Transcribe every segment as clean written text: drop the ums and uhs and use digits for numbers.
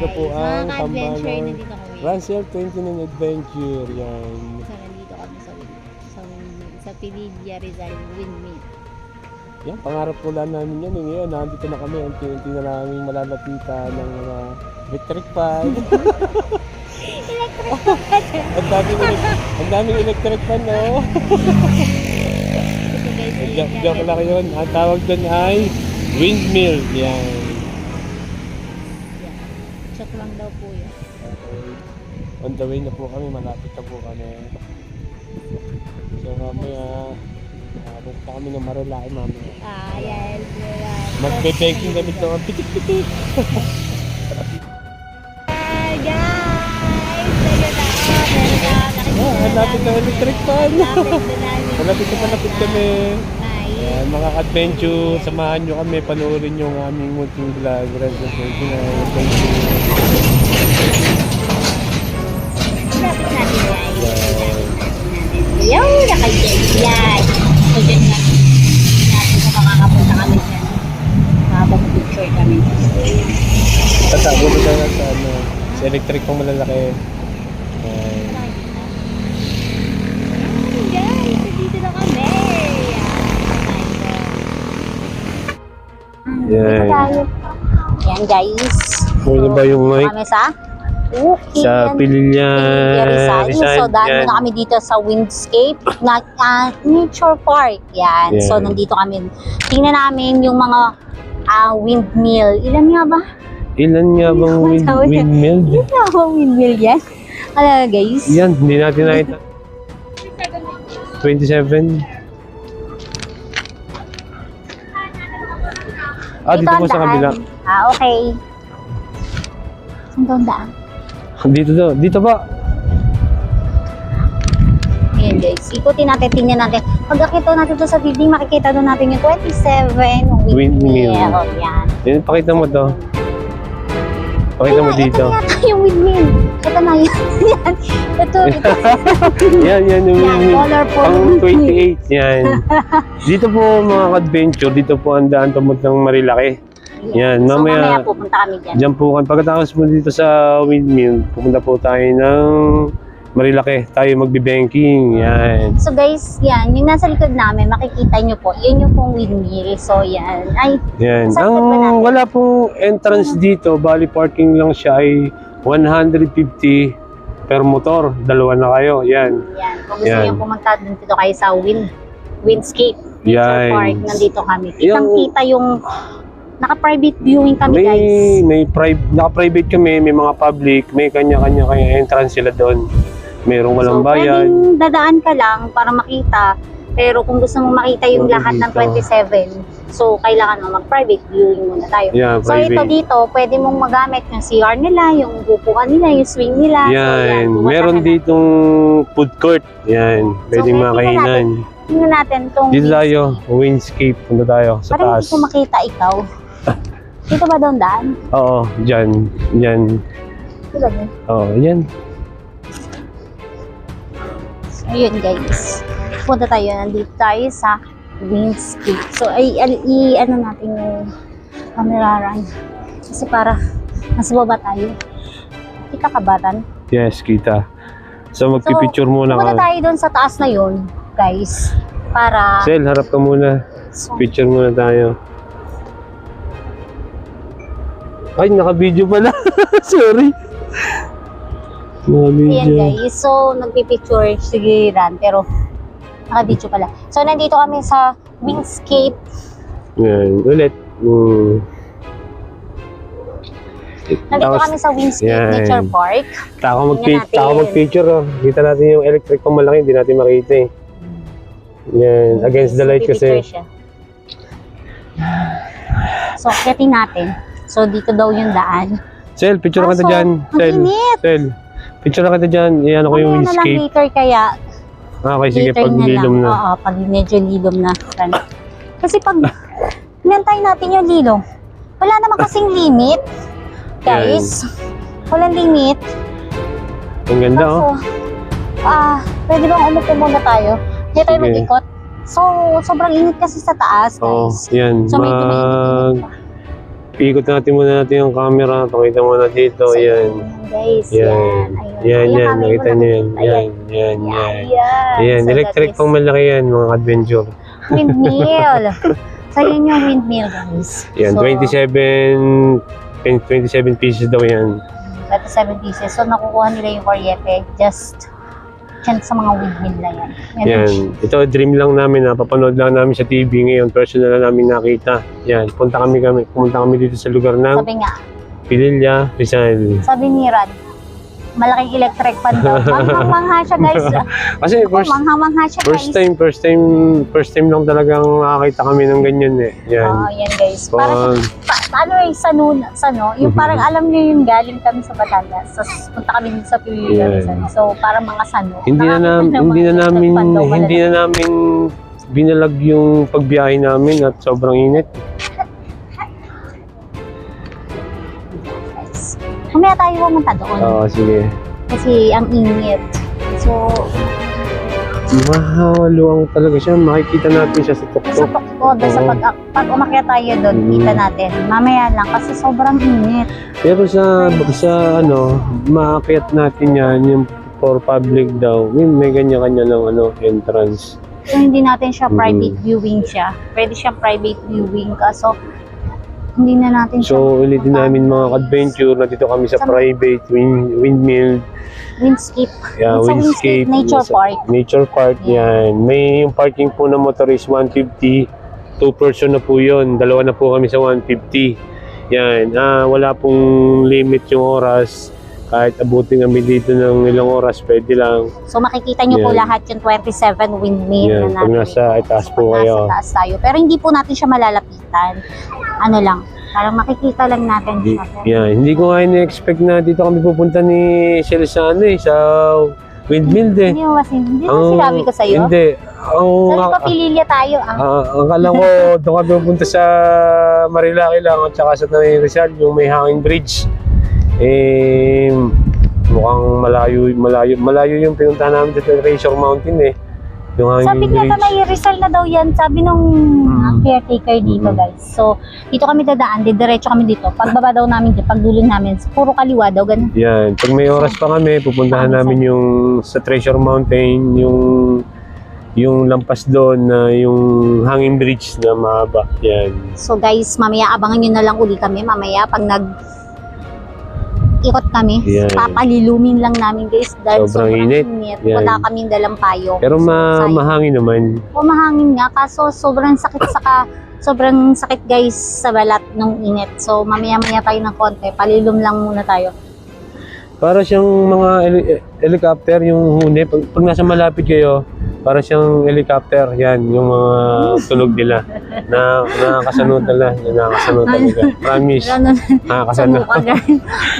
ito po ang Mga tambahan ka-adventure, ng nandito kami. Rancier 29 Adventure. Yan. So, nandito kami sa Pilidia Rizal Windmill. Yan, pangarap ko lang namin yan. Ngayon, nandito na kami. Unti-unti na namin malalapitan ng mga electric fan. Ang daming electric fan, no? Joke lang yun. Ang tawag doon ay windmill. Yan. Joke lang daw po yun. On the way na po kami. Malapit na po kami. So, mamaya, punta kami ng Marilaki mamaya. Yes. Magbe-baking kami ito. Pitik-pitik. Hi, guys! Malapit na electric fan. Malapit kami. Hi. Mga adventure, samahan nyo kami, panoorin yung aming munting vlog. Lapit natin guys. Yo, nakagyan. So, dyan natin kung makakapunta kami dyan. Makapag-picture kami. Tatago na lang sa sa electric pang malalaki. Guys, dito na kami. Yan. Yan guys. Muna ba yung mic? Kami sa Sa Pililia Rizal. So, dahil yan. muna kami dito sa Windscape Nature Park. Yan. So, nandito kami. Tingnan namin yung mga windmill. Ilan nga ba? Ilan nga bang windmill? Ilan nga bang windmill yan? Alam guys. Yan, hindi natin nakita. 27. Dito ang po sa daan. kabila. Okay. Saan daw ang daan? Dito ba? Ayan guys, ikutin natin, tingnan natin. Pag nakita natin ito sa building, makikita doon natin yung 27 windmill. Yan. Yan, pakita mo to. Pakita mo dito. Ito yata yung windmill. Ito na yan. Ito. Yan yung windmill. Colorful Pang windmill. 28. Yan. Dito po mga adventure, dito po ang daan pamuntang Marilaki. Yan, So, mamaya pupunta kami dyan. dyan po, pagkatapos po dito sa windmill, pupunta po tayo ng Marilaki. Tayo magbe-banking. Yan. So guys, yan, yung nasa likod namin, makikita nyo po, yun yung pong windmill. So yan, ay, Yan. saan ba natin? Wala pong entrance dito, bali parking lang siya ay 150 per motor. Dalawa na kayo. Yan. Yan, kung gusto Yan. nyo pumunta dito kayo sa Windscape Nature Yan. Park, nandito kami. Kitang-kita yung naka-private viewing kami guys. Naka-private kami, may mga public, may kanya-kanya entrance sila doon. Merong walang So, bayad. pwedeng dadaan ka lang para makita. Pero kung gusto mong makita yung Okay, lahat ng dito. 27, so kailangan mo mag-private viewing muna tayo. Yeah, So ito private. dito, pwede mong magamit yung CR nila, yung upuan nila, yung swing nila. So, Yan. pumunta Meron ka na. ditong food court. Yan. Pwedeng tingnan makainan. Tingnan natin itong Dito tayo. Windscape. Punta tayo sa Parang taas. hindi ko makita ikaw. Dito ba doon daan? Oo. Dyan. Yan. Dito ba doon? Oo. Yan. Ayun guys. Punta tayo. Nandito tayo sa Windscape. So ano natin yung camera run. Kasi para nasa baba tayo. Kita ka ba Ran? Yes, kita. So magpipicture muna Punta ka. tayo doon sa taas na yun, guys. Para Sel, harap ka muna. so, Picture muna tayo. Ay, naka-video pala. Sorry. ayan Naka-video. guys. So nagpipicture sige Ran, pero naka-video pala. So nandito kami sa Windscape. Yan. Ulit. Nandito kami sa Windscape Yan. Nature Park. Tingnan natin. mag-picture. Oh. Kita natin yung electric pang malaki. Hindi natin makita eh. Yan. Against the light kasi. Pipicture siya. So, akyatin natin. So, dito daw yung daan. Sel, picture ka So, ta dyan. Sel. ang init. Sel. Picture ka ta dyan. Iyan ako yung Mamaya na lang windscape. later kaya. Okay, sige. Later Pag na lilom lang. na. Oo, pag medyo lilom na. Kasi pag inantay natin yung lilom, wala naman kasing limit. Guys, walang limit. Ang ganda oh. Kaso, pwede bang umupo muna tayo? Hindi tayo Sige. mag-ikot. So, sobrang init kasi sa taas, Oo, guys. yan. So, medyo mainit-init pa. Ikot natin muna natin yung camera. Pakita mo na dito. So, Yan. guys, Yan. yan. Yan, yan. kami Nakita mo nyo yan. nakikita. Yan. Yan. Yan. So, Electric that is pang malaki yan, mga adventure. windmill. So, yun yung windmill, guys. Yan, So, 27 pieces daw yan. 27 pieces. So, nakukuha nila yung kuryente just dyan sa mga windmill na yan. Yan. Ito, dream lang namin. Papanood lang namin sa TV ngayon. Personal na namin nakita. Yan. Pumunta kami dito sa lugar ng Sabi nga, Pililla, Rizal. sabi ni Rad, malaking electric pan daw. Manghang-mangha siya, guys. Kasi Manghang-mangha siya, guys. first time lang talagang nakakita kami ng ganyan eh. Yan. Yan, guys. Parang, ano yung sano, yung parang alam niyo yung galing kami sa Batangas. So, punta kami dito sa Pililla. Yan. So, parang mga sano. Hindi na namin binalag yung pagbiyahe namin at sobrang init. Kumaya tayo pumunta doon. Oo, sige. Kasi ang init. So, Mahaluang talaga siya. Makikita natin siya sa sa tuktok. tukod, sa pag umakyat tayo doon, kita natin. Mamaya lang kasi sobrang init. Pero sa maakyat natin yan, yung for public daw, may ganyan-kanya ng entrance. So, hindi natin siya private viewing siya. Pwede siya private viewing kaso hindi na natin siya. So, ulitin namin mga adventure na dito kami sa private windmill. Windscape. Yeah, It's a windscape. Nature Park. Nature Park, yan. May yung parking po ng motor is 150. 2 person na po yun. Dalawa na po kami sa 150. Yan. Wala pong limit yung oras. Kahit abutin kami dito ng ilang oras, pwede lang. So makikita nyo po Yan. lahat yung 27 windmill Yan. na Pag natin. nasa itaas So, po pag kayo. nasa taas tayo. Pero hindi po natin siya malalapitan. Ano lang, parang makikita lang natin siya. Yan. Hindi ko nga in-expect na dito kami pupunta ni Sel sa sa windmill eh. Hindi mo kasi, hindi mo sinabi ko sa'yo. Hindi. Sabi ko, Pililla tayo. Ang kala ko, doon kami pupunta sa Marilaki lang at saka sa Tanay Rizal, yung may hanging bridge. Mukhang malayo yung pinuntahan namin sa Treasure Mountain eh. Yung hanging Sabi niya, bridge. Tanay Rizal na daw yan. Sabi nung caretaker dito, guys. So, dito kami dadaan, diretso kami dito. Pagbaba daw namin dito, pagdulo namin, puro kaliwa daw, ganun. Yan. Pag may oras pa kami, pupuntahan namin yung sa Treasure Mountain, yung lampas doon na yung hanging bridge na mahaba. Yan. So guys, mamaya abangan nyo na lang uli kami. Mamaya pag ikot kami, Yan. papalilumin lang namin guys dahil Sobrang init. Yan. Wala kaming dalang payong. Pero sayang. mahangin naman. Mahangin nga, kaso sobrang sakit guys sa balat ng init. So mamaya-maya tayo ng konti, palilum lang muna tayo. Para siyang mga helicopter, yung huni. Pag nasa malapit kayo, para siyang helicopter. Yan, yung mga tunog nila. Nakakasanod talaga. Promise. Nakakasanod.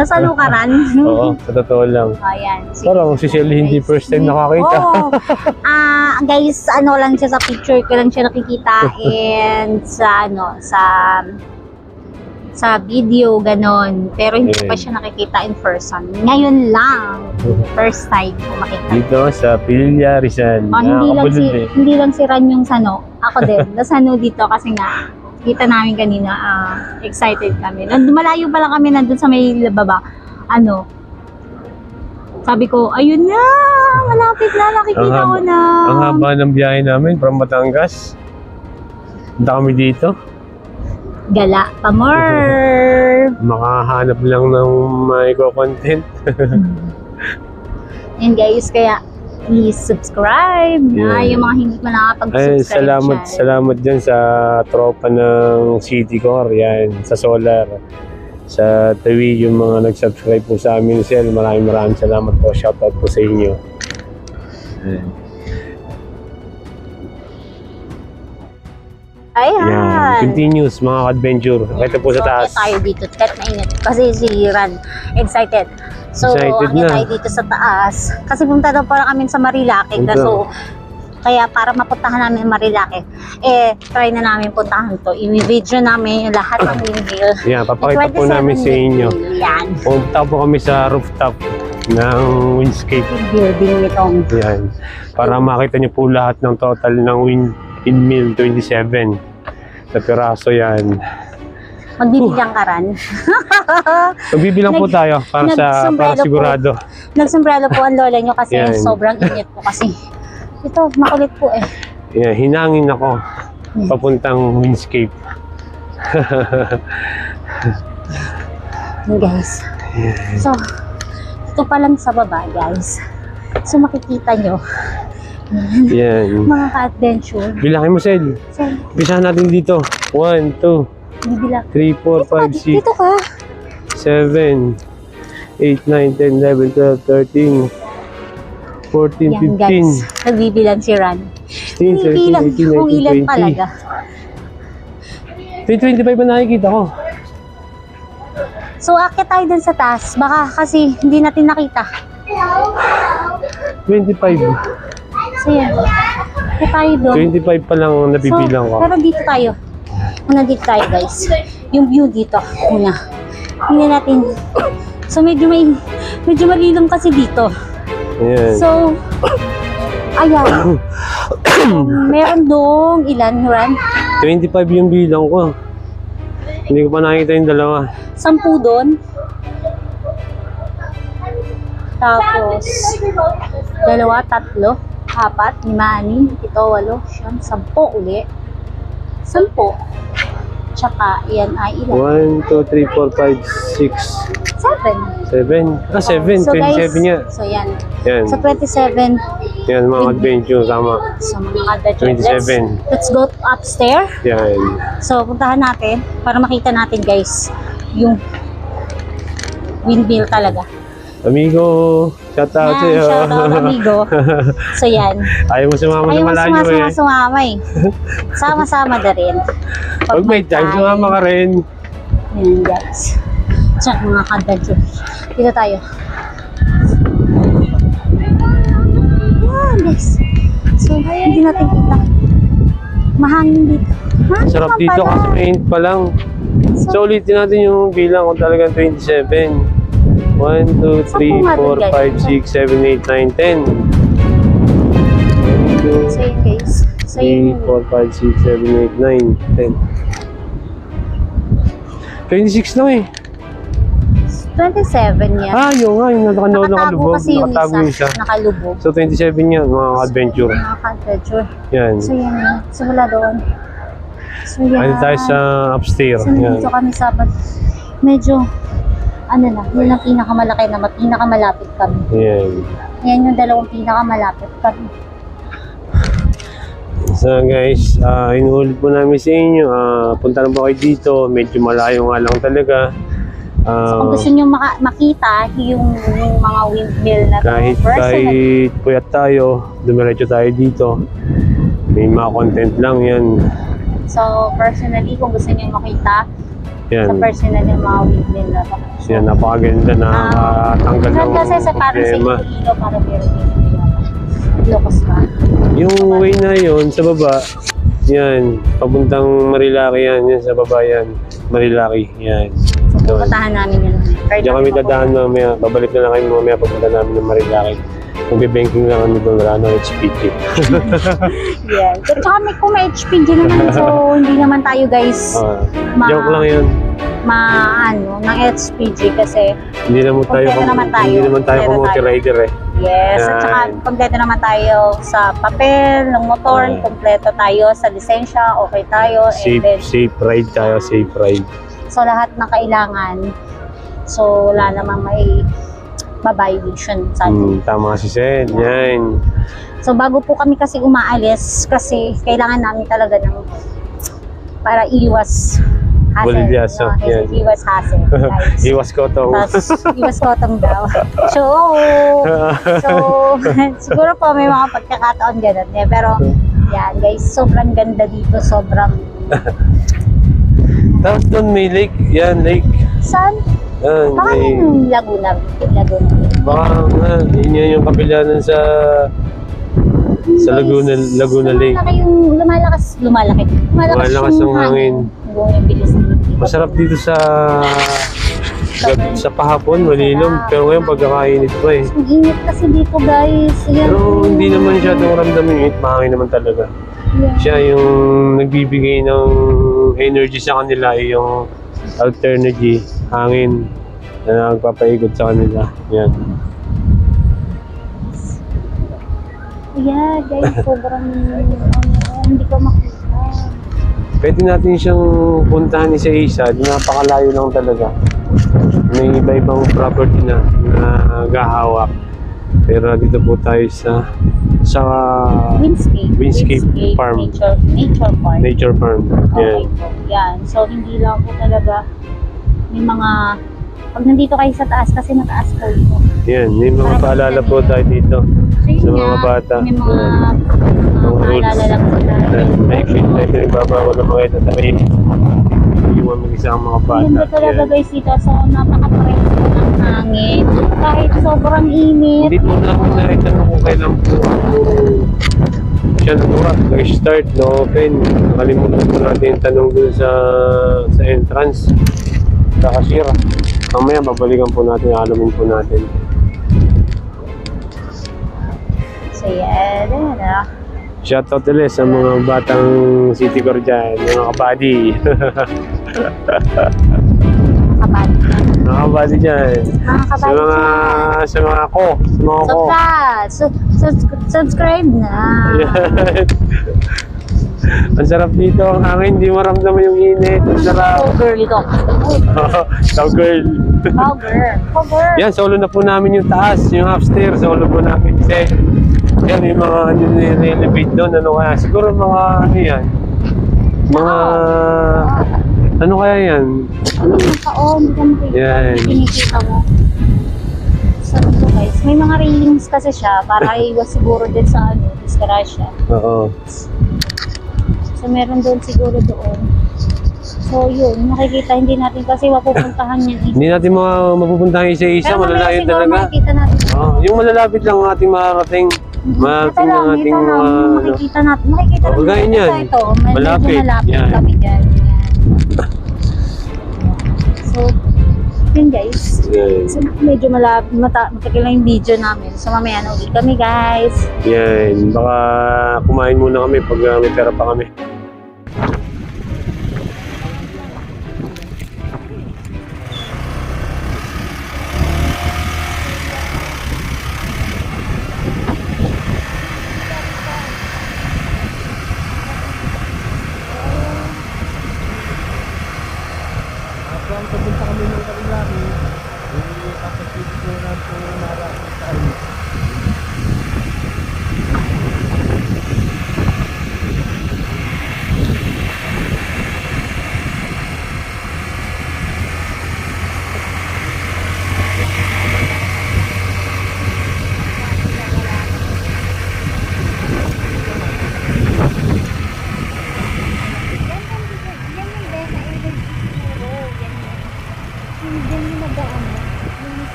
Nasalo ka rin. Oo, sa totoo lang. Ayan. Parang si Shelly hindi first time nakakita. Oo. Guys, ano lang siya sa picture ko lang siya nakikita and sa video, ganon. Pero hindi pa siya nakikita in person. Ngayon lang, first time ko makita. Dito sa Pililla, Rizal. Hindi lang si Ran yung sano. Ako din, nasano dito kasi nga, kita namin kanina, excited kami. Malayo pa lang kami nandun sa may baba. Sabi ko, ayun na, malapit na, nakikita ko na. Ang haba ng biyahe namin from Batangas. Punta kami dito. Gala pa more. Makahanap lang ng content. And guys, kaya please subscribe na yung mga hindi pa nakapag-subscribe. Salamat dyan sa tropa ng City Core, yan, sa Solar, sa Tawi, yung mga nag-subscribe po sa amin, Sel. Maraming salamat po. Shoutout po sa inyo. Ayan. Yan. Continuous mga adventure. Ito po sa taas. Tayo dito, kahit mainit. Kasi si Ran, excited. So, Excited na. tayo dito sa taas. Kasi punta daw para kami sa Marilaki. So, kaya para mapuntahan namin Marilaki, try na namin puntahan to. I-video namin yung lahat ng windmill. Yan, papakita po namin sa inyo. Yan. Pumunta po kami sa rooftop ng windscape. Yung building nitong. Yan. Para makita niyo po lahat ng total ng windmill 27. Sa piraso yan. Magbibigyan ka ran. Magbibilang po tayo para Nagsombrero po. sigurado. Nagsombrero po ang lola nyo kasi Yan. sobrang init po kasi. Ito, makulit po eh. Yeah, hinangin ako papuntang windscape. Yun, guys. So, ito pa lang sa baba, guys. So, makikita nyo, Yan. mga ka-adventure. Bilangin mo, Sel. So, Bisahan natin dito. 1, 2, bibilang. 3, 4, 5, 6, Dito ka. 7, 8, 9, 10, 11, 12, 13, 14, Yan, guys. 15, Nagbibilang si Ran. 16, 17, Bibilang 18, kung 19, ilan 20. talaga. 25 ba nakikita ko? So, akit tayo dun sa taas. Baka kasi hindi natin nakita. 25. So, yan. Akit tayo dun. 25 pa lang ang nabibilang ko. Pero dito tayo. Muna dito tayo, guys. Yung view dito. Muna. Tingnan natin. So, medyo malilong kasi dito. Ayan. So, ayan. Meron dong ilan, Ran? 25 yung bilang ko. Hindi ko pa nakita yung dalawa. 10 doon. Tapos, 2, 3, 4, 5, 6, 7, 8, 9, 10, 10 uli. 10. Tsaka, yan ay ilan? 1, 2, 3, 4, 5, 6, 7. 7. 7. So, 27 guys, nga. so yan. Yan. So, 27. Yan, mga adventure. Tama. So, mga adventure. 27. Let's go upstairs. Yan. So, puntahan natin para makita natin, guys, yung windmill talaga. Amigo, shout out sa'yo. Shout out, amigo. So, yan. Ayaw mo sumama sa Ayaw mo malayo eh. sumama eh. Sama-sama na rin. Pag may time, sumama ka rin. Yan, guys. So, mga ka-adventure. Dito tayo. Yan, guys. So, hindi natin kita. Mahangin dito. Mahangin Sarap naman dito pala. kasi main pa lang. So, ulitin natin yung bilang kung talagang 27. 1, 2, 3, 4, 5, 6, 7, 8, 9, 10. 1, 2, So, yun, guys. So, 3, yun. 4, 5, 6, 7, 8, 9, 10. 26 lang eh. 27 yan. Ah, yun nga, yung Nakatago nakalubog. kasi yung Nakatago yung isa. isa. Nakalubog. So, 27 yan, mga adventure. Mga ka-adventure. Yan. So, yan. Simula doon. So, yan. Ano tayo sa upstairs. So, Yan. nandito kami sa medyo, ano na, yun ang pinakamalaki na pinakamalapit kami. Yan. Yan yung dalawang pinakamalapit kami. So guys, inuulit po namin sa inyo. Punta na po kayo dito. Medyo malayo nga lang talaga. So, kung gusto nyo makita yung mga windmill na to, Kahit puyat tayo, dumiretso tayo dito. May mga content lang yan. So, personally, kung gusto nyo makita sa Yan. personal yung mga windmill na to. So, Yan, napakaganda. Nakakatanggal ng kasi sa parang sa problema. Iloilo, parang meron dito yata. Ilocos na. Yung way na yon sa baba, yan, papuntang Marilaki yan, yan sa baba yan, Marilaki, yan. So, pupuntahan namin yun. Diyan kami dadaan mamaya, babalik na lang kami mamaya pagpunta namin ng Marilaki. Magbe-banking lang kami doon, wala nang HPG. Yes. At saka kung may HPG naman, so hindi naman tayo guys Joke lang yun. ng HPG kasi Hindi naman tayo Kompleto naman tayo. kamote rider eh. yes, at saka Yan. kompleto naman tayo sa papel ng motor, Yan. kompleto tayo sa lisensya, okay tayo, and then, Safe ride tayo, safe ride. so lahat ng kailangan, so wala namang may violation sa atin. Tama si Sen, yan. So bago po kami kasi umaalis kasi kailangan namin talaga ng para iwas hassle. Bulilyas, no? yan. Iwas hassle, guys. Iwas ko to. Tapos iwas kotong daw. So siguro po may mga pagkakataon ganun. Eh. Pero yan guys, sobrang ganda dito. Sobrang Tapos doon may lake, yan, lake. saan? Yan, Baka may... yung Laguna. Baka nga, yun yung kabila nun sa Laguna Lake. Lumalaki. Lumalakas yung ang hangin. Yung bilis. Masarap dito sa pahapon, malilom. Pero ngayon pagkakainit pa eh. Ang init kasi dito guys. Yan. Pero hindi naman masyadong ramdam yung init, mahangin naman talaga. Yan. Siya yung nagbibigay ng energy sa kanila, yung alternative hangin na nagpapaikot sa kanila. Yan. Yeah, guys, sobrang hindi ko makita. Pwede natin siyang puntahan isa-isa. Napakalayo lang talaga. May iba-ibang property na gahawak. Pero dito po tayo sa Windscape Farm. Nature Farm. Nature Farm. Okay Yan. po. Yan. So, hindi lang po talaga may mga pag nandito kayo sa taas kasi mataas po ito. Yan. May mga paalala po tayo dito. So, Sa mga bata. May mga Mga rules. paalala lang po tayo. Naipit tayo. Nagbabawal na mga ito sa main. Iwan mag-isa ang mga bata. Ganda talaga Yan. guys dito. So, napaka-fresh po ng hangin. Kahit sobrang init. Hindi po na ako naitanong kung kailan po siya nag-start, na-open. Nakalimutan po natin yung tanong dun sa entrance. Sa cashier. Mamaya babalikan po natin, alamin po natin. So, yan. Yan. Shoutout ulit sa mga batang city core dyan, mga kabady. Kapag. Mga kabady dyan. Mga kabady Sa mga ko. Subscribe na. Ayan. Ang sarap dito, ang hangin, hindi maramdaman yung init. Ang sarap. Cowgirl ko. Cowgirl. Cowgirl. Yan, solo na po namin yung taas, yung upstairs, solo po namin. Kasi, yan, yung mga nire-elevate doon, ano kaya? Siguro mga, ano yan? Mga, ano kaya yan? Ano yung taon? Yan. Kinikita mo. So, ito guys, may mga railings kasi siya para iwas siguro din sa ano, disgrasya. Oo. So, meron doon siguro doon. So, yun, makikita, hindi natin kasi mapupuntahan yan. Hindi natin mapupuntahan isa-isa, Pero mamaya malalayo siguro talaga. makikita natin. Yung malalapit lang ang ating mararating. Marating ng ating mga, ano. makikita natin. Makikita Oh, gaya natin niyan. ito. Medyo Malapit. malapit Yan. kami dyan. Yan. So, yun guys. Yan. So, medyo malapit, matagal lang yung video namin. So, mamaya na ulit kami guys. Yan. Baka kumain muna kami pag may pera pa kami. Papunta kami ng Kalilaki, tapos dito po na po narating sa alis.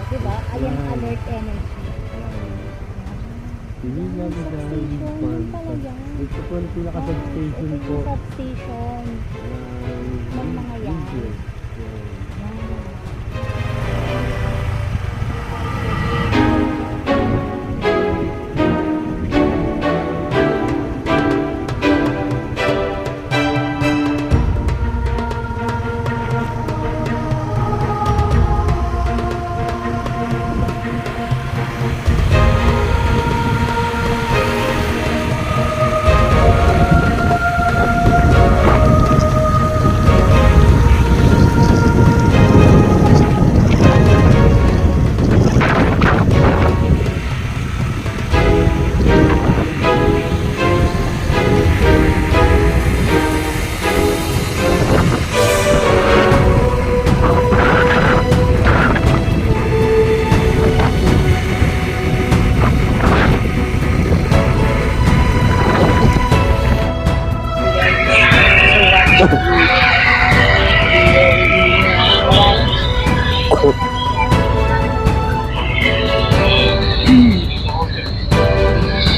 Diba? Ayan, alert energy. Hindi namin dahil yung farm. Ito po ang pinaka-substation po. Substation ng mga yan.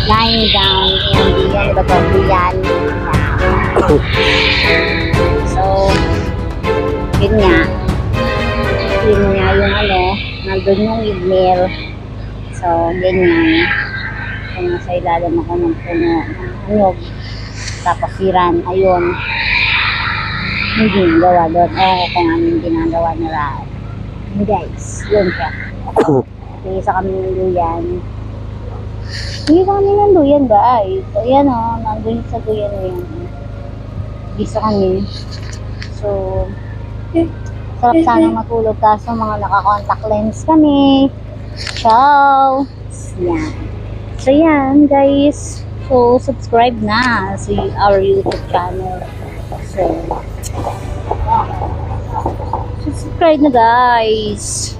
Lying down in the pavilion. So, yun nga yung ano, nandun yung windmill. So, ganyan. So, nasa ilalim ako ng puno ng anyog. Tapos si Ran, ayun. Hindi gawa doon. Ewan ko kung ano yung ginagawa ni Ran. Yun guys, yun siya. Isa kami ng duyan. Isa kami ng duyan guys. Ayan o, nandun sa duyan na yan. Isa kami. So, sarap sana matulog kaso mga naka-contact lens kami. Ciao! Yan. So yan guys. So subscribe na sa our YouTube channel. So subscribe na guys.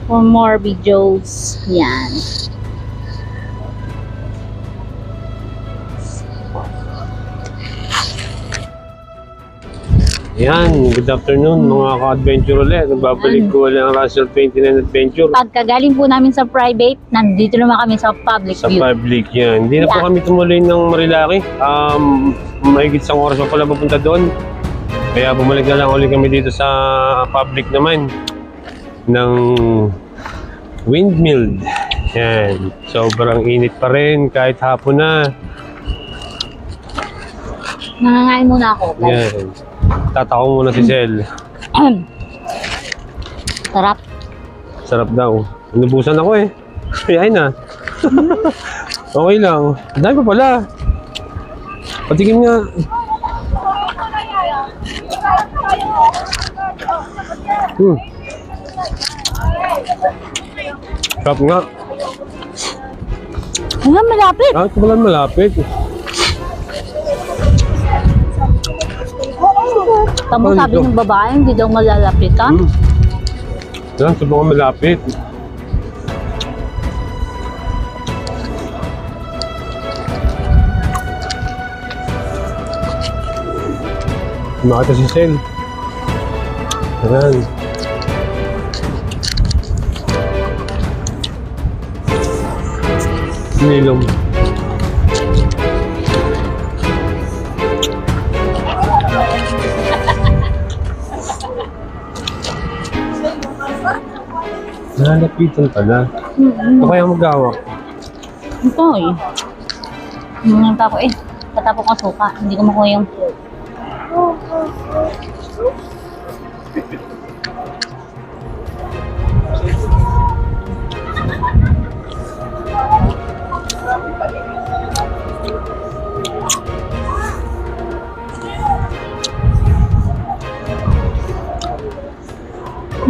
For more videos. Yan. Yan, good afternoon mga ka-adventure ulit. Nagbabalik ko ulit ang Russell 29 Adventure Pagkagaling po namin sa private, nandito naman kami sa public sa view. public yan. Hindi na po kami tumuloy ng Marilaki. Mahigit isang oras pa pala papunta doon. Kaya bumalik na lang ulit kami dito sa public naman ng Windmill. Yan. Sobrang init pa rin kahit hapon na. Nangangain muna ako guys. Yan. Tatakong muna si Sel. Sarap. Sarap daw. Inubusan ako eh. Ay na. Okay lang. Ang dami pa pala. Patikin nga. Sarap nga. Ayan, malapit. Ah, ito pala malapit. Tamo sabi ng babae, hindi daw malalapitan. Yan, sobrang malapit. Makita si Sel. Ayan. Nilom. Nalapitan pala. Ito kaya mag-awak. Ito eh. Nangyang pa ako eh. Patapok ko suka. Hindi ko makuha yung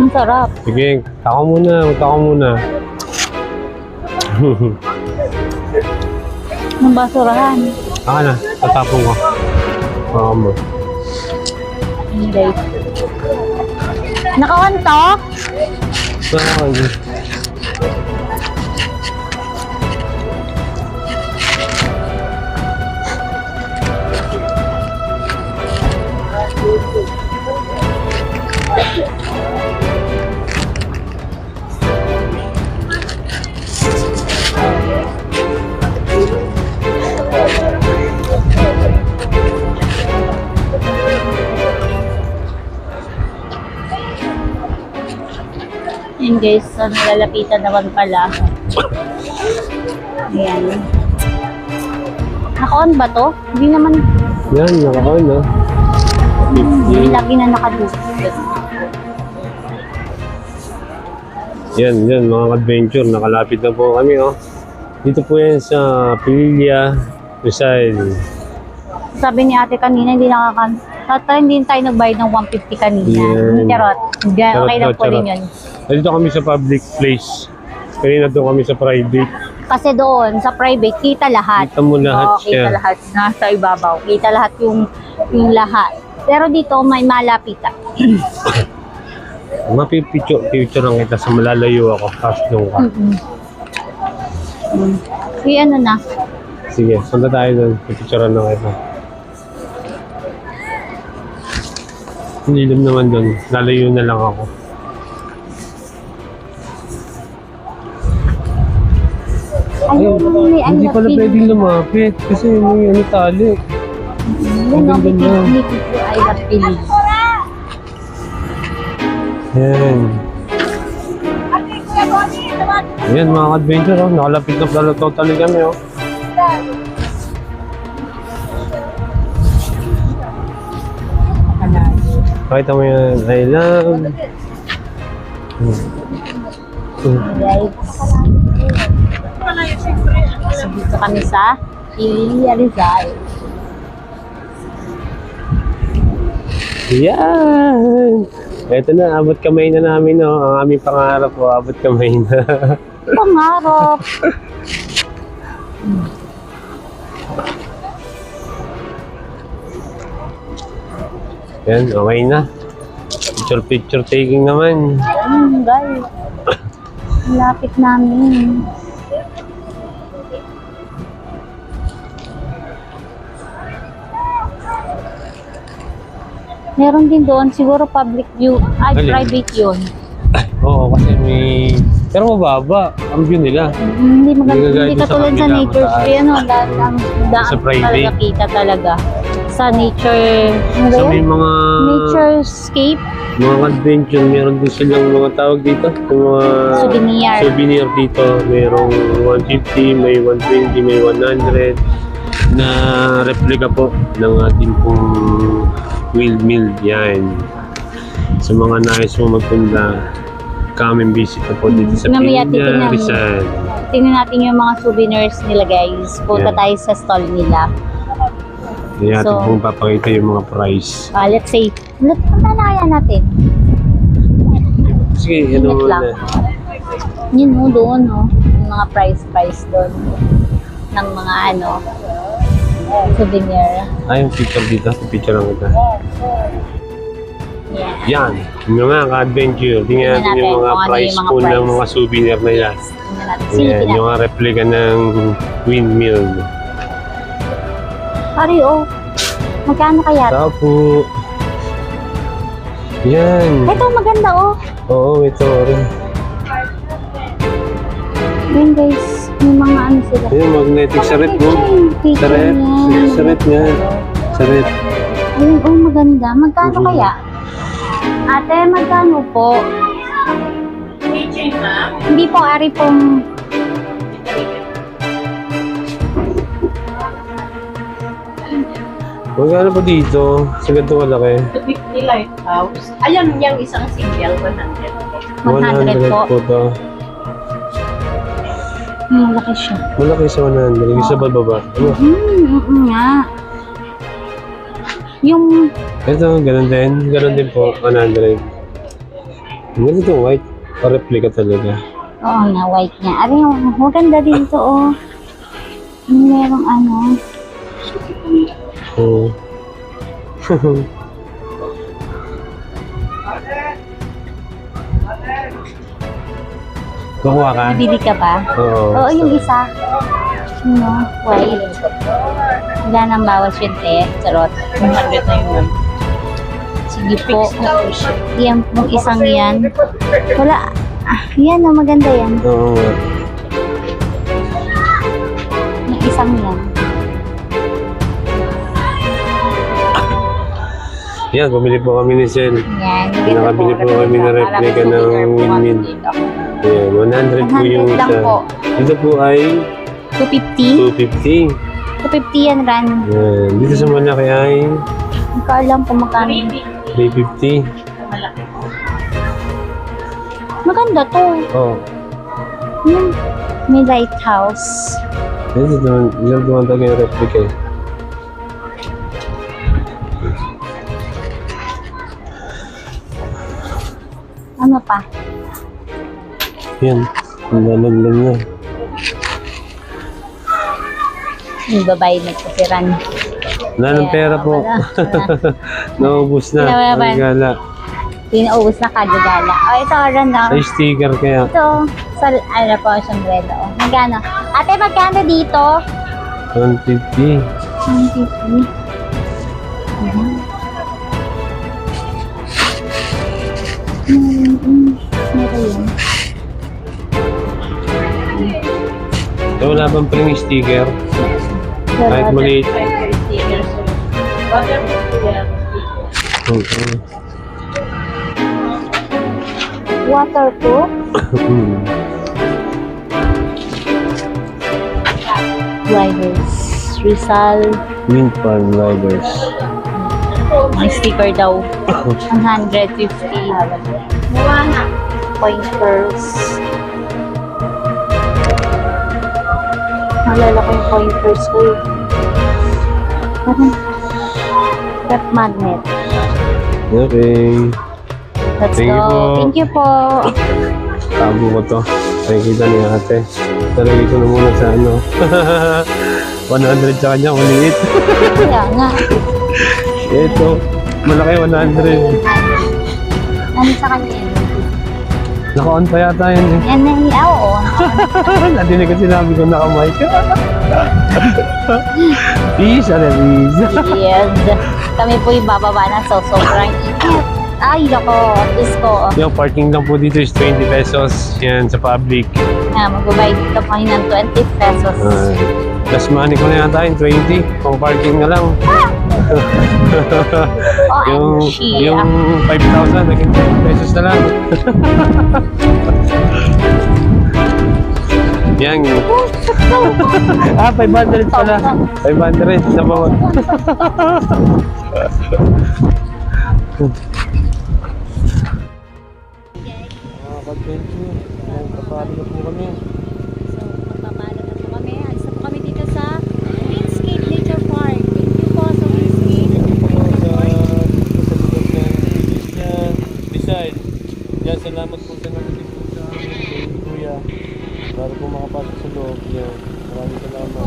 ang sarap. Sige, tako muna. Tako muna. Ng basurahan. Aka na, tatapong ko. Baka mo. Ayun guys. Naka-on to? Saan? Yun guys, so nalalapitan naman pala. Ayan. Naka-on ba to? Hindi naman. Yan, nakakaon na. Hindi lagi na nakadusit. Yan, mga adventure. Nakalapit na po kami, oh. Dito po yan sa Pililla, Rizal. Sabi ni ate kanina, hindi Tata, hindi tayo nagbayad ng 150 kanina. Yan. Charot. Charot Okay lang daw, po rin charot. yun. Dito kami sa public place. Kanina doon kami sa private. Kasi doon, sa private, kita lahat. Kita mo lahat Oo, siya. kita lahat. Nasa ibabaw. Kita lahat yung lahat. Pero dito, may malapitan. Mapipicture lang kita sa malalayo ako. Tapos doon ka. Sige, ano na. Sige, punta tayo doon. Pipicturean na kita. Nilim naman doon. Lalayo na lang ako. Ayun, may Hindi pala pwedeng lumapit. Kasi may ano tali. Yun, Ang ganda niya. I love Philly. Yan. Yan mga adventure, oh. Nakalapit na pala totally kami, oh. Pakita mo yan. I love. Guys. So, dito kami sa Ilia Rizal. Yan! Ito na, abot kamay na namin, no? Ang aming pangarap po, abot kamay na. Pangarap. Yan, okay na. Picture taking naman. Guys. Lapit namin. Meron din doon, siguro public view, ay Alin? private yun. Oo, kasi may... Pero mababa, ang view nila. Hindi maganda, Hindi hindi kagaya katulad sa sa kabila, nature mataas. tree, ano, daan Sa private. talaga kita talaga. Sa nature, ano ba So yun? may mga... Naturescape, Mga convention, meron din silang mga tawag dito. Yung mga... souvenir. Souvenir dito. Mayroong 150, may 120, may 100 na replica po ng ating pong windmill. Yan. Sa mga nais mo magpunta, come and visit na po dito sa Mamaya Pinya, titingnan. Rizal. Tingnan natin yung mga souvenirs nila, guys. Punta Yeah. tayo sa stall nila. Kaya ating So- pong papakita yung mga price. Let's say, punta na kaya natin. Sige, Ingat ano lang. muna. Yun mo doon, no? Yung mga price doon. Ng mga souvenir. Ay, yung picture dito. Picture lang kita. Yeah. Yan. Yung mga ka-adventure. Tingnan natin yung mga kung ano price yung mga po ng price. mga souvenir na yan. Tingnan natin. Yan, Silipin natin. yung mga replica ng windmill. Pari, oh. Magkano kaya? Tao po. Yan. Ito, maganda, oh. Oo, ito rin. Yun, guys. May mga ano sila. Yan, magnetic sa rep mo. Picture Sa rep. yan. Sa rep yan. Sa rep. Ayun, oh, maganda. Magkano Mhm. kaya? Ate, magkano po? Hindi po, ari pong... Magkano po dito? Sa ganito kalaki? 50 lighthouse. Ayan yung isang single 100. 100 po. to. Malaki siya. Malaki sa 100. Yung sa bababa. Ano? Nga. Yung... Ito, ganun din. Ganun din po. 100. Ganito white. Pa-replica talaga. Oo nga, white niya. Ari, maganda dito, oh. Merong ano. Oo. Kukuha ka? Bibili ka ba? Oo. Oo, yung isa. Ano, white. Wala nang bawas yun, te. Charot. 100 na yun. Sige po. Yan pong isang yan. Wala. Yan, oh, maganda yan. Oo nga. Yung isang yan. Yan, bumili po kami ni Sel. Yan. Nakabili po kami na replica ng windmill. Ayan, 100 po yung 100 lang isa. po. Dito po ay 250. 250. 250 yan, Ran. Yan. Dito sa Malaki ay Hindi ko alam kung magkano. 350. Maganda to. Oh. Yan. May lighthouse. Dito naman talaga yung replica eh. Ano pa? Yan. Nalaglag na. Yung babae na po si Ran. Wala ng pera po. Naubos na. Pinabayaban. Ang gala. Pinaubos na kagagala. O, ito, Ran, no? Ay, sticker kaya. Ito, sa, ano po, sombrero. Oh. Magkano? Ate, magkano dito? 150. 150. Ayan. Meron yun. Wala bang pring sticker? Kahit maliit. Waterproof. Riders. Rizal. Wind Farm Riders. May sticker daw. 150. Pointers. Naalala ko yung pointers ko eh. Parang rep magnet. Okay. Let's Thank you go. po. Thank you po. Tago ko to. Nakikita ni ate. Talagay ko na muna sa ano. 100 sa kanya, maliit. Kaya nga. Ito, malaki 100. Ano sa kanya yun? Naka-on pa yata yun eh. Yan na yung, oo. Nadinig ko sinabi ko naka-mic. Peace, Alevis. Yes. Kami po yung bababa na so sobrang init. Ay, lako. Diyos ko. Yung parking lang po dito is 20 pesos. Yan, sa public. Magbabayad dito pa ng 20 pesos. Plus money ko na yata yung 20. Kung parking na lang. OMG. Yung 5,000, naging 20 pesos na lang. Yan. 500 pala. 500 na bawat. Adventure. Kapalo na po kami. So, magpapalo na po kami. Alis na po kami dito sa Windscape Nature Park. Thank you po sa Windscape Nature Park. Decide. Yan, salamat po sa naman po sa amin. Kuya. Para po makapasok sa loob. Yan. Maraming salamat.